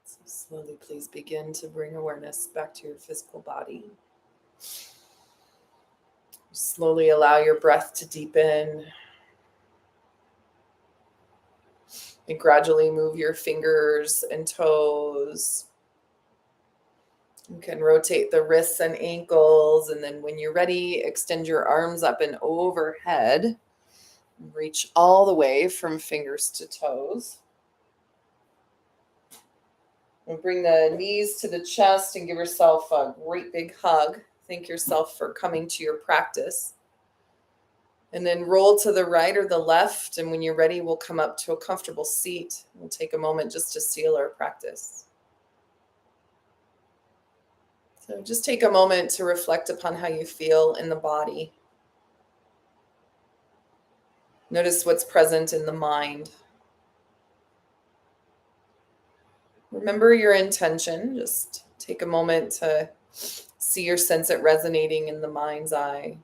Speaker 2: So slowly, please begin to bring awareness back to your physical body. Slowly allow your breath to deepen and gradually move your fingers and toes. You can rotate the wrists and ankles, and then when you're ready, extend your arms up and overhead. Reach all the way from fingers to toes. And bring the knees to the chest and give yourself a great big hug. Thank yourself for coming to your practice. And then roll to the right or the left. And when you're ready, we'll come up to a comfortable seat. We'll take a moment just to seal our practice. So just take a moment to reflect upon how you feel in the body. Notice what's present in the mind. Remember your intention. Just take a moment to
Speaker 1: See or sense it resonating in the mind's eye.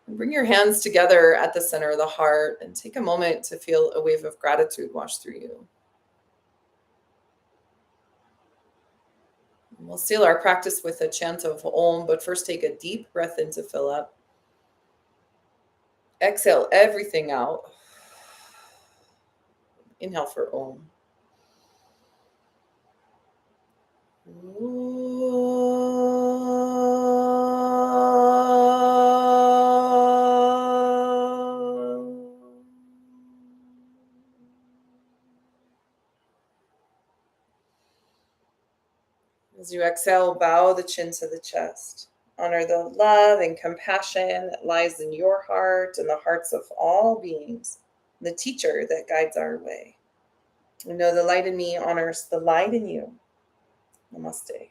Speaker 1: And bring your hands together at the center of the heart and take a moment to feel a wave of gratitude wash through you. And we'll seal our practice with a chant of Om, but first take a deep breath in to fill up. Exhale everything out. Inhale for Om. As you exhale, bow the chin to the chest. Honor the love and compassion that lies in your heart and the hearts of all beings, the teacher that guides our way. We know the light in me honors the light in you. Namaste.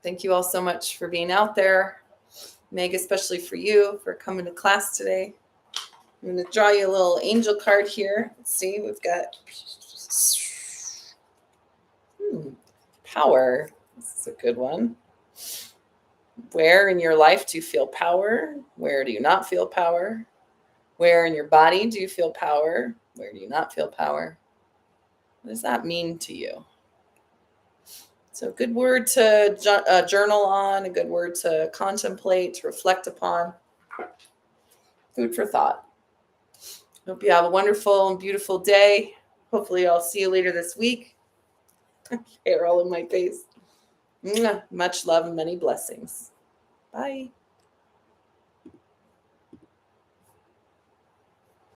Speaker 1: Thank you all so much for being out there. Meg, especially for you, for coming to class today. I'm going to draw you a little angel card here. Let's see, we've got power. This is a good one. Where in your life do you feel power? Where do you not feel power? Where in your body do you feel power? Where do you not feel power? What does that mean to you? So a good word to journal on, a good word to contemplate, to reflect upon. Food for thought. Hope you have a wonderful and beautiful day. Hopefully I'll see you later this week. Hair all in my face. Much love and many blessings. Bye.